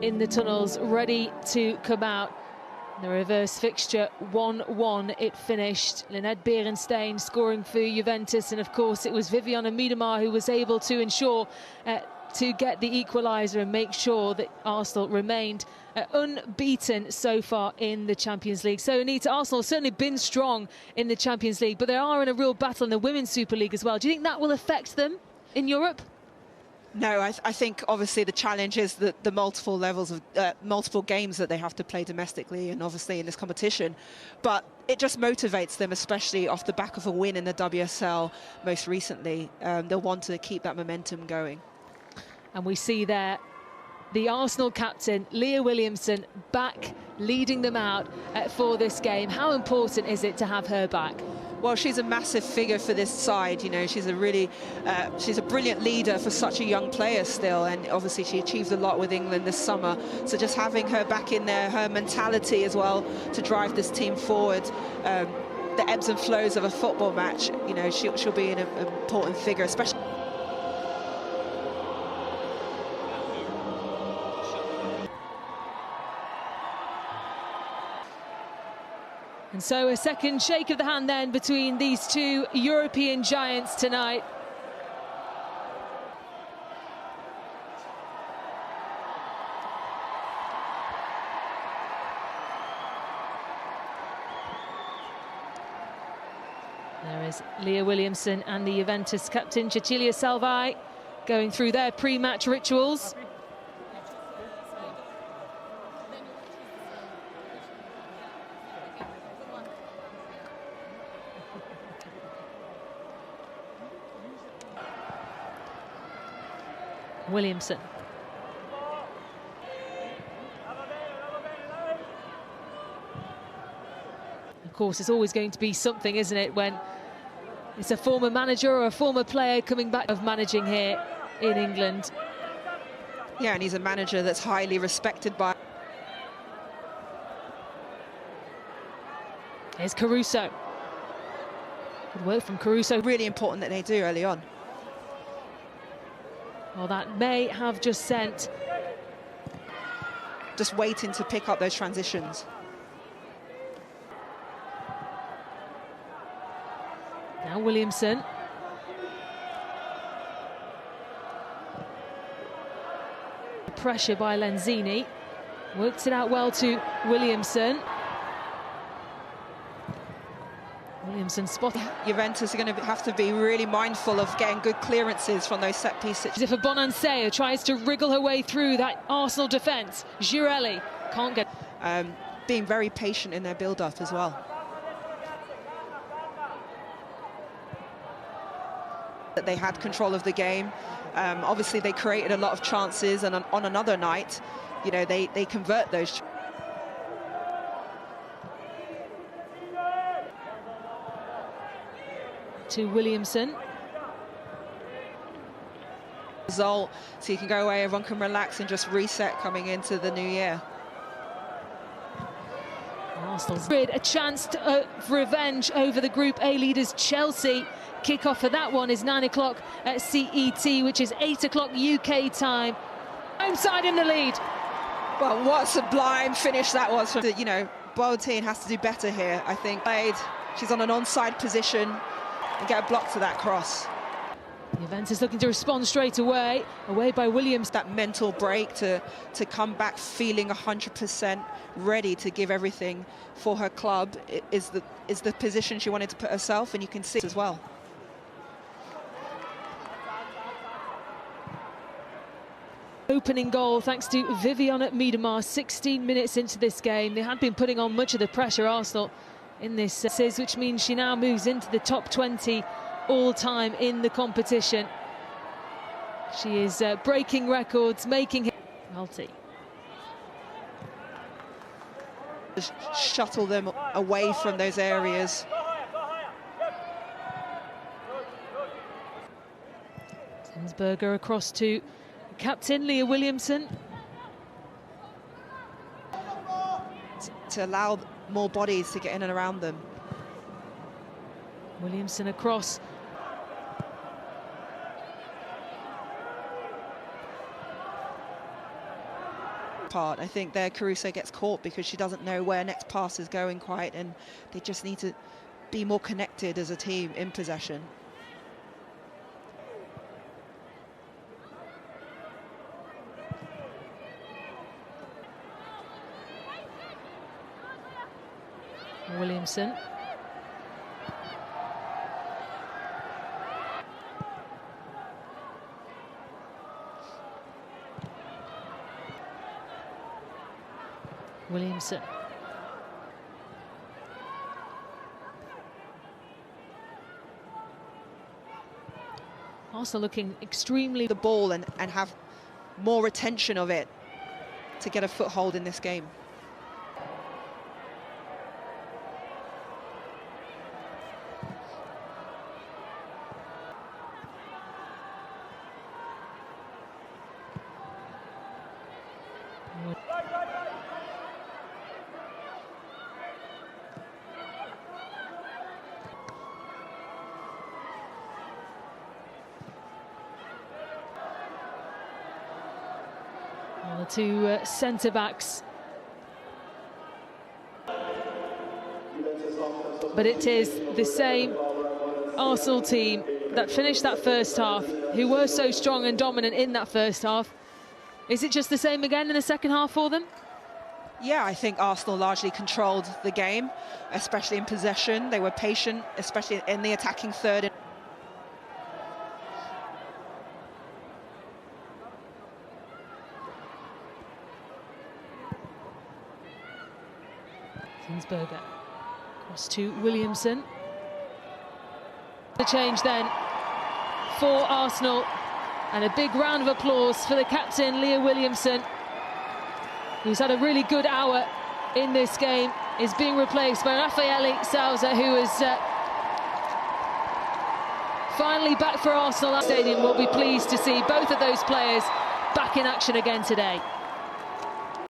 in the tunnels, ready to come out. The reverse fixture, 1-1 it finished. Lynette Berenstain scoring for Juventus, and of course it was Vivianne Miedema who was able to ensure to get the equaliser and make sure that Arsenal remained unbeaten so far in the Champions League. So Anita, Arsenal have certainly been strong in the Champions League, but they are in a real battle in the Women's Super League as well. Do you think that will affect them in Europe? No, I think obviously the challenge is the multiple levels of multiple games that they have to play domestically and obviously in this competition. But it just motivates them, especially off the back of a win in the WSL most recently. They'll want to keep that momentum going. And we see there the Arsenal captain, Leah Williamson, back leading them out for this game. How important is it to have her back? Well, she's a massive figure for this side. You know, she's a brilliant leader for such a young player still, and obviously she achieved a lot with England this summer. So just having her back in there, her mentality as well to drive this team forward, the ebbs and flows of a football match, you know, she'll be an important figure, especially. And so a second shake of the hand then between these two European giants tonight. There is Leah Williamson and the Juventus captain Cecilia Salvai going through their pre-match rituals. Williamson. Of course, it's always going to be something, isn't it, when it's a former manager or a former player coming back of managing here in England. Yeah, and he's a manager that's highly respected by... Here's Caruso. Good work from Caruso. Really important that they do early on. Well, that may have just sent... Just waiting to pick up those transitions. Now Williamson. Pressure by Lenzini. Works it out well to Williamson. Williamson spotted. Juventus are going to have to be really mindful of getting good clearances from those set-piece situations. If a Bonansea tries to wriggle her way through that Arsenal defence, Girelli can't get... Being very patient in their build-up as well. That they had control of the game. Obviously, they created a lot of chances, and on another night, you know, they convert those. To Williamson. Result, so you can go away, everyone can relax and just reset coming into the new year. Arsenal's a chance to, for revenge over the Group A leaders Chelsea. Kick-off for that one is 9 o'clock at CET, which is 8 o'clock UK time. Home side in the lead. Well, what a sublime finish that was. From, you know, Boateng has to do better here, I think. She's on an onside position and get a block to that cross. Juventus looking to respond straight away by Williams. That mental break to come back feeling 100% ready to give everything for her club is the position she wanted to put herself, and you can see it as well. Opening goal thanks to Vivianne Miedema 16 minutes into this game. They had been putting on much of the pressure, Arsenal, in this, which means she now moves into the top 20 all-time in the competition. She is breaking records, making it multi. Just shuttle them away from those areas. Tensberger across to captain Leah Williamson. To allow more bodies to get in and around them. Williamson across. part. I think there Caruso gets caught because she doesn't know where next pass is going quite, and they just need to be more connected as a team in possession. Williamson. Williamson. Also looking extremely... the ball and have more retention of it to get a foothold in this game. The two centre-backs. But it is the same Arsenal team that finished that first half, who were so strong and dominant in that first half. Is it just the same again in the second half for them? Yeah, I think Arsenal largely controlled the game, especially in possession. They were patient, especially in the attacking third. Zinsberger across to Williamson. The change then for Arsenal, and a big round of applause for the captain Leah Williamson, who's had a really good hour in this game, is being replaced by Raffaele Souza, who is finally back for Arsenal. Stadium will be pleased to see both of those players back in action again today.